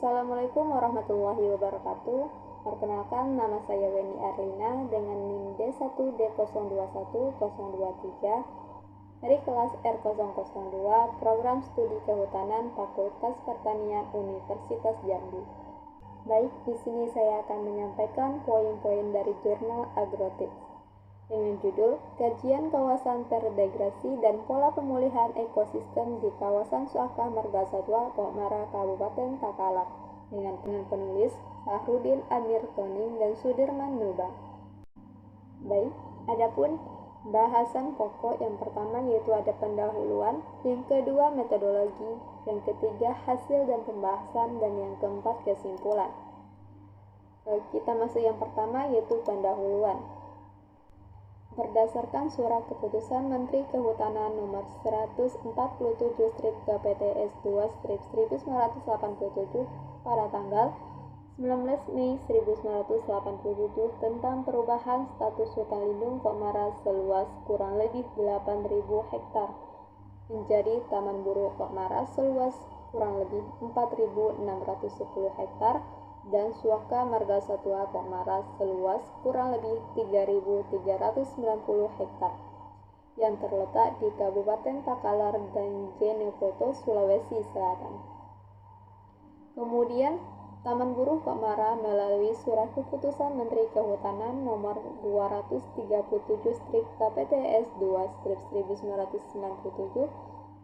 Assalamualaikum warahmatullahi wabarakatuh. Perkenalkan, nama saya Weni Arlina dengan NIM D1D021023 dari kelas R002 Program Studi Kehutanan Fakultas Pertanian Universitas Jambi. Baik, di sini saya akan menyampaikan poin-poin dari jurnal Agrotips dengan judul Kajian Kawasan Terdegradasi dan Pola Pemulihan Ekosistem di Kawasan Suaka Margasatwa, Kokmara, Kabupaten Takalar dengan penulis Sahrudin Amir Toning dan Sudirman Nuba. Baik, adapun bahasan pokok yang pertama yaitu ada pendahuluan, yang kedua metodologi, yang ketiga hasil dan pembahasan, dan yang keempat kesimpulan. Kita masuk yang pertama yaitu pendahuluan. Berdasarkan Surat Keputusan Menteri Kehutanan Nomor 147/KPTS2/1987 pada tanggal 19 Mei 1987 tentang perubahan status hutan lindung Kokmara seluas kurang lebih 8.000 hektar menjadi Taman Buru Kokmara seluas kurang lebih 4.610 hektar dan Suaka Margasatwa Kokmara seluas kurang lebih 3.390 hektar yang terletak di Kabupaten Takalar dan Jeneponto, Sulawesi Selatan. Kemudian, Taman Buru Kokmara melalui Surat Keputusan Menteri Kehutanan Nomor 237/KPTS2/1997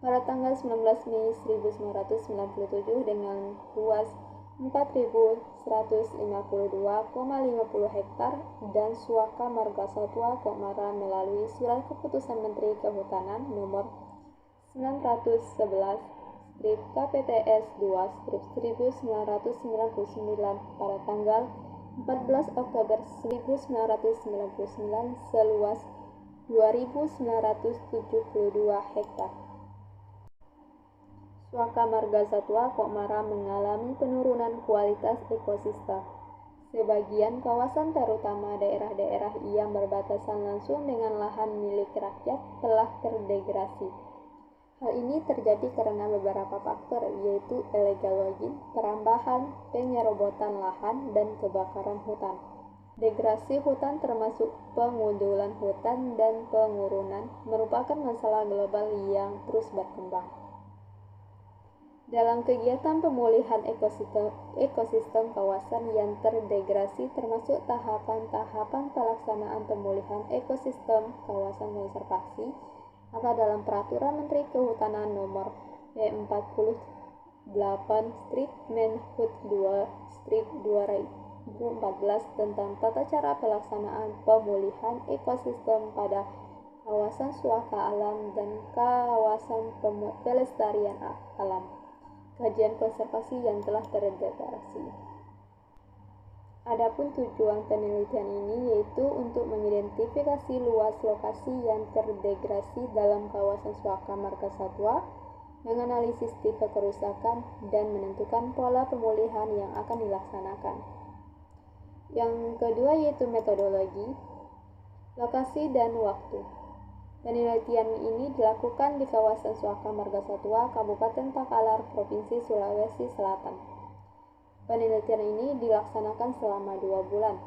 pada tanggal 19 Mei 1997 dengan luas 4.152,50 hektar dan Suaka Margasatwa Kokmara melalui Surat Keputusan Menteri Kehutanan Nomor 911/KPTS2/1999 pada tanggal 14 Oktober 1999 seluas 2.972 hektar. Suaka Margasatwa Kokmara mengalami penurunan kualitas ekosistem. Sebagian kawasan terutama daerah-daerah yang berbatasan langsung dengan lahan milik rakyat telah terdegradasi. Hal ini terjadi karena beberapa faktor yaitu illegal logging, perambahan, penyerobotan lahan, dan kebakaran hutan. Degradasi hutan termasuk pengundulan hutan dan pengurunan merupakan masalah global yang terus berkembang. Dalam kegiatan pemulihan ekosistem kawasan yang terdegradasi termasuk tahapan-tahapan pelaksanaan pemulihan ekosistem kawasan konservasi atau dalam Peraturan Menteri Kehutanan Nomor P48/Menhub 2/2014 tentang tata cara pelaksanaan pemulihan ekosistem pada kawasan suaka alam dan kawasan pelestarian alam. Kajian konservasi yang telah terdegradasi. Adapun tujuan penelitian ini yaitu untuk mengidentifikasi luas lokasi yang terdegradasi dalam kawasan Suaka Margasatwa, menganalisis tipe kerusakan, dan menentukan pola pemulihan yang akan dilaksanakan. Yang kedua yaitu metodologi, lokasi, dan waktu. Penelitian ini dilakukan di kawasan Suaka Margasatwa, Kabupaten Takalar, Provinsi Sulawesi Selatan. Penelitian ini dilaksanakan selama 2 bulan,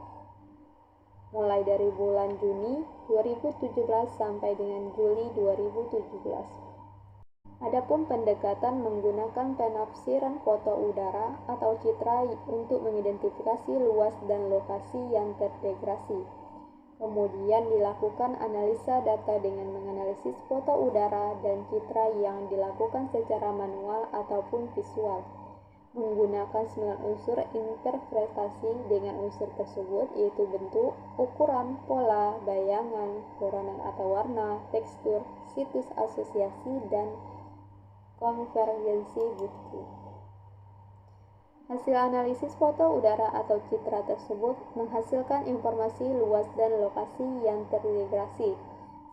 mulai dari bulan Juni 2017 sampai dengan Juli 2017. Adapun pendekatan menggunakan penafsiran foto udara atau citra untuk mengidentifikasi luas dan lokasi yang terdegradasi. Kemudian dilakukan analisa data dengan menganalisis foto udara dan citra yang dilakukan secara manual ataupun visual. Menggunakan 9 unsur interpretasi dengan unsur tersebut yaitu bentuk, ukuran, pola, bayangan, coranan atau warna, tekstur, situs asosiasi, dan konvergensi bukti. Hasil analisis foto udara atau citra tersebut menghasilkan informasi luas dan lokasi yang terdegradasi.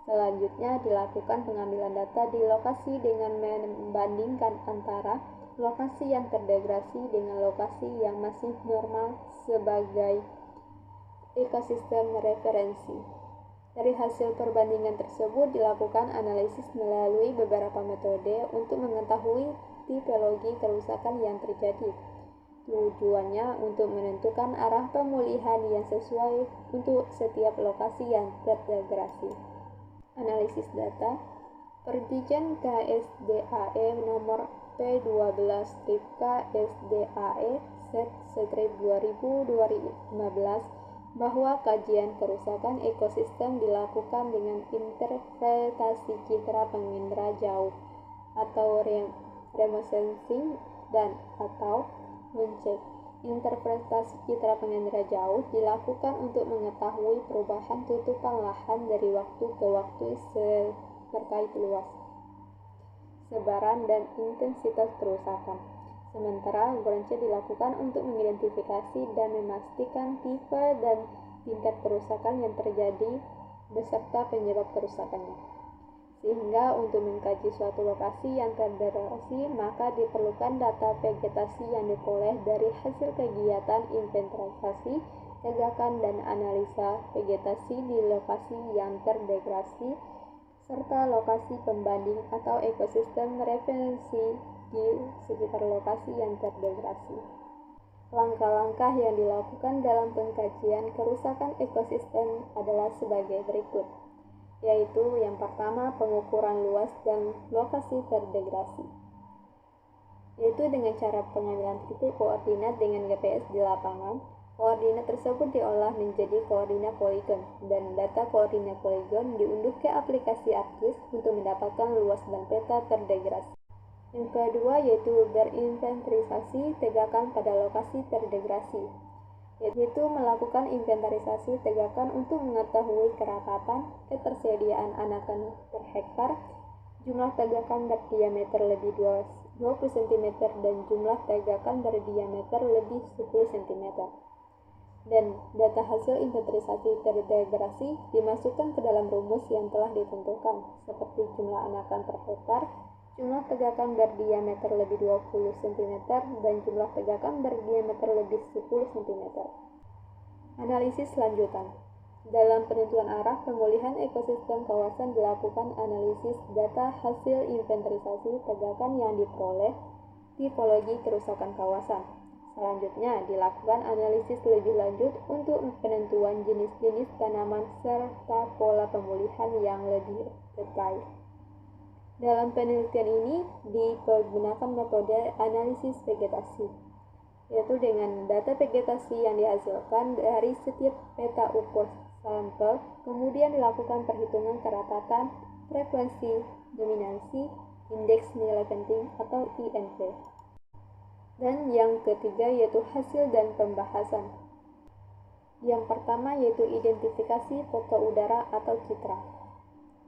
Selanjutnya dilakukan pengambilan data di lokasi dengan membandingkan antara lokasi yang terdegradasi dengan lokasi yang masih normal sebagai ekosistem referensi. Dari hasil perbandingan tersebut dilakukan analisis melalui beberapa metode untuk mengetahui tipologi kerusakan yang terjadi. Tujuannya untuk menentukan arah pemulihan yang sesuai untuk setiap lokasi yang terdegradasi. Analisis data. Perjanjian KSDAE nomor P12/KSDAE/2015 bahwa kajian kerusakan ekosistem dilakukan dengan interpretasi citra pengendara jauh atau remote sensing dan atau mencek. Interpretasi citra pengendara jauh dilakukan untuk mengetahui perubahan tutupan lahan dari waktu ke waktu terkait luas, sebaran, dan intensitas kerusakan. Sementara Goranche dilakukan untuk mengidentifikasi dan memastikan tipe dan tingkat kerusakan yang terjadi beserta penyebab kerusakannya. Sehingga untuk mengkaji suatu lokasi yang terdegradasi, maka diperlukan data vegetasi yang diperoleh dari hasil kegiatan inventarisasi, tegakan, dan analisa vegetasi di lokasi yang terdegradasi, serta lokasi pembanding atau ekosistem referensi di sekitar lokasi yang terdegradasi. Langkah-langkah yang dilakukan dalam pengkajian kerusakan ekosistem adalah sebagai berikut, yaitu yang pertama pengukuran luas dan lokasi terdegradasi, yaitu dengan cara pengambilan titik koordinat dengan GPS di lapangan. Koordinat tersebut diolah menjadi koordinat poligon, dan data koordinat poligon diunduh ke aplikasi ArcGIS untuk mendapatkan luas dan peta terdegradasi. Yang kedua yaitu berinventarisasi tegakan pada lokasi terdegradasi, yaitu melakukan inventarisasi tegakan untuk mengetahui kerapatan, ketersediaan anakan per hektar, jumlah tegakan berdiameter lebih 20 cm dan jumlah tegakan berdiameter lebih 10 cm. Dan data hasil inventarisasi terdegradasi dimasukkan ke dalam rumus yang telah ditentukan, seperti jumlah anakan per hektar, jumlah tegakan berdiameter lebih 20 cm, dan jumlah tegakan berdiameter lebih 10 cm. Analisis lanjutan. Dalam penentuan arah pemulihan ekosistem kawasan dilakukan analisis data hasil inventarisasi tegakan yang diperoleh, tipologi kerusakan kawasan. Selanjutnya, dilakukan analisis lebih lanjut untuk penentuan jenis-jenis tanaman serta pola pemulihan yang lebih detail. Dalam penelitian ini dipergunakan metode analisis vegetasi, yaitu dengan data vegetasi yang dihasilkan dari setiap peta ukur sampel, kemudian dilakukan perhitungan kerapatan, frekuensi, dominansi, indeks nilai penting atau INP. Dan yang ketiga yaitu hasil dan pembahasan. Yang pertama yaitu identifikasi foto udara atau citra.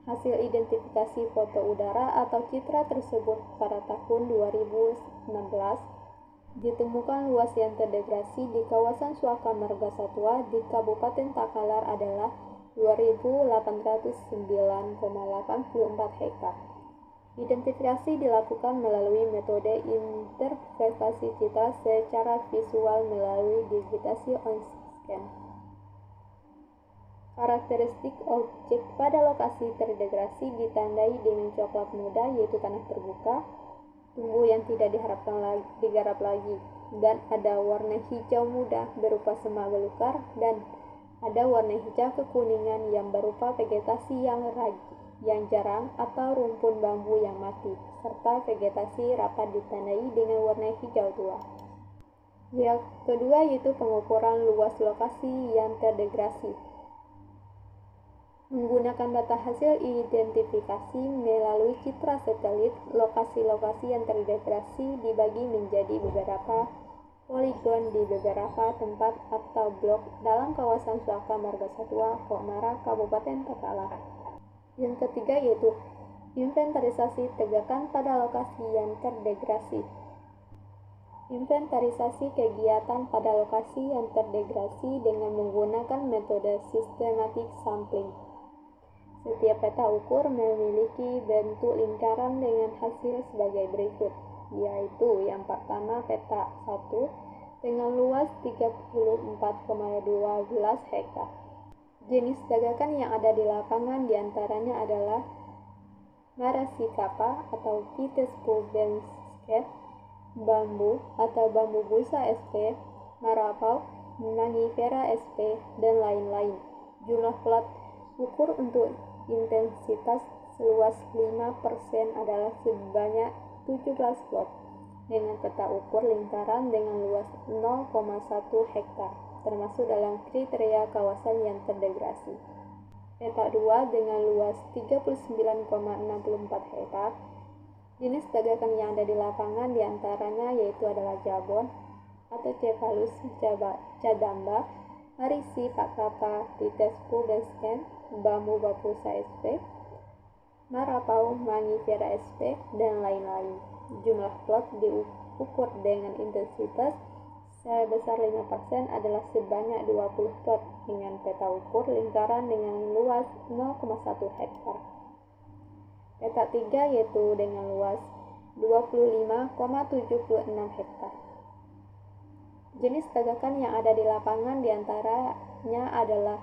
Hasil identifikasi foto udara atau citra tersebut pada tahun 2016 ditemukan luas yang terdegradasi di kawasan Suaka Marga Satwa di Kabupaten Takalar adalah 2.809,84 hektar. Identifikasi dilakukan melalui metode interpretasi citra secara visual melalui digitasi on-scan. Karakteristik objek pada lokasi terdegradasi ditandai dengan coklat muda, yaitu tanah terbuka, tumbuh yang tidak digarap lagi, dan ada warna hijau muda berupa semak belukar, dan ada warna hijau kekuningan yang berupa vegetasi yang jarang atau rumpun bambu yang mati, serta vegetasi rapat ditandai dengan warna hijau tua. Yang kedua yaitu pengukuran luas lokasi yang terdegradasi. Menggunakan data hasil identifikasi melalui citra satelit, lokasi-lokasi yang terdegradasi dibagi menjadi beberapa poligon di beberapa tempat atau blok dalam kawasan Suaka Marga Satwa, Kokmara, Kabupaten Takalar. Yang ketiga yaitu inventarisasi tegakan pada lokasi yang terdegradasi. Inventarisasi kegiatan pada lokasi yang terdegradasi dengan menggunakan metode systematic sampling. Setiap peta ukur memiliki bentuk lingkaran dengan hasil sebagai berikut, yaitu yang pertama peta 1 dengan luas 34,12 hektar. Jenis tegakan yang ada di lapangan diantaranya adalah Maracicapa atau Vitis pubescens, bambu atau bambu busa sp, marapau, mangifera sp, dan lain-lain. Jumlah plat ukur untuk intensitas seluas 5% adalah sebanyak 17 plot dengan peta ukur lingkaran dengan luas 0,1 hektar, termasuk dalam kriteria kawasan yang terdegradasi. Peta 2 dengan luas 39,64 hektar. Jenis tegakan yang ada di lapangan diantaranya yaitu adalah jabon atau cephalus cadamba, marisi pakapa, titescu besken, bambu bapusa sp, marapau, mangifera sp, dan lain-lain. Jumlah plot diukur dengan intensitas sebesar 5% adalah sebanyak 20 plot dengan peta ukur lingkaran dengan luas 0,1 hektar. Peta 3 yaitu dengan luas 25,76 hektar. Jenis tegakan yang ada di lapangan diantaranya adalah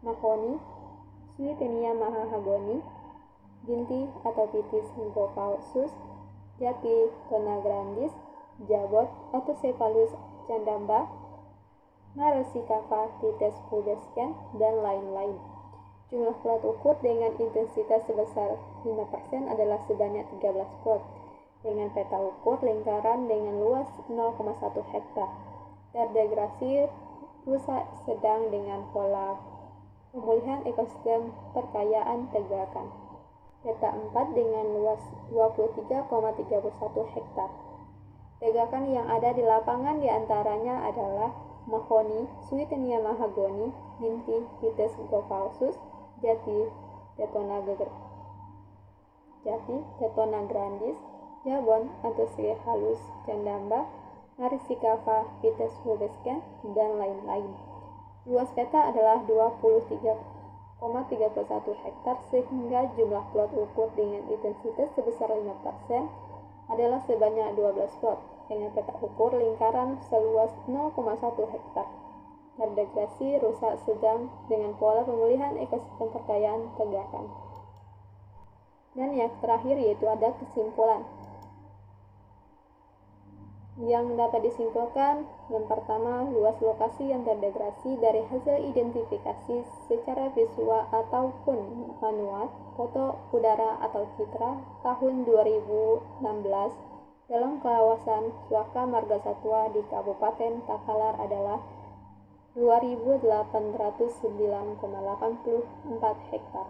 mahoni, Swietenia mahahagoni, ginti atau Pithis gopausus, jati tonagrandis, jabot atau Cephalus cadamba, Maracicapa titescu besken, dan lain-lain. Jumlah plat ukur dengan intensitas sebesar 5% adalah sebanyak 13 plot dengan peta ukur lingkaran dengan luas 0,1 hektar. Terdegradasi rusak sedang dengan pola pemulihan ekosistem perkayaan tegakan. Peta 4 dengan luas 23,31 hektar. Tegakan yang ada di lapangan diantaranya adalah mahoni, Swietenia mahagoni, ginti, Pithis gopausus, jati tetonagrandis, jabon atau Cephalus cadamba, Maracicapa titescu besken, dan lain-lain. Luas peta adalah 23,31 hektar sehingga jumlah plot ukur dengan intensitas sebesar 5% adalah sebanyak 12 plot dengan peta ukur lingkaran seluas 0,1 hektar. Terdegradasi rusak sedang dengan pola pemulihan ekosistem perkayaan tegakan. Dan yang terakhir yaitu ada kesimpulan. Yang dapat disimpulkan, yang pertama, luas lokasi yang terdegradasi dari hasil identifikasi secara visual ataupun manual, foto udara atau citra tahun 2016 dalam kawasan Suaka Marga Satwa di Kabupaten Takalar adalah 2.809,84 hektar.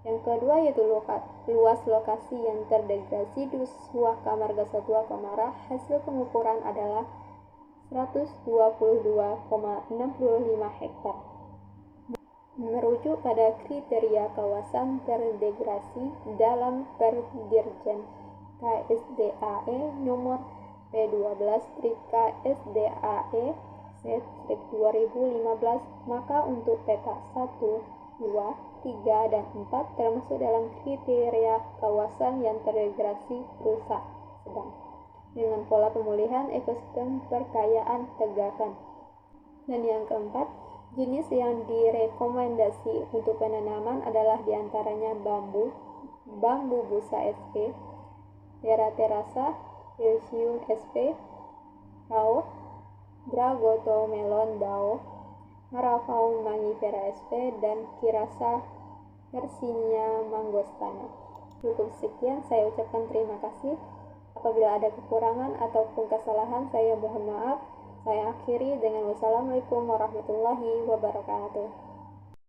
Yang kedua yaitu luas lokasi yang terdegradasi di Suaka Marga Satwa Komara hasil pengukuran adalah 122,65 hektar. Merujuk pada kriteria kawasan terdegradasi dalam Perdirjen KSDAE nomor P12-KSDAE/2015, maka untuk peta 1, 2, 3, dan 4 termasuk dalam kriteria kawasan yang terdegradasi rusak sedang dengan pola pemulihan ekosistem perkayaan tegakan. Dan yang keempat, jenis yang direkomendasi untuk penanaman adalah diantaranya bambu busa sp, Teraterasa Hilsium sp, Rao, Dragotomelon dao, Marapau mangifera sp, dan Kirasa Hercynia mangostana. Cukup sekian, saya ucapkan terima kasih. Apabila ada kekurangan ataupun kesalahan, saya mohon maaf. Saya akhiri dengan wassalamualaikum warahmatullahi wabarakatuh.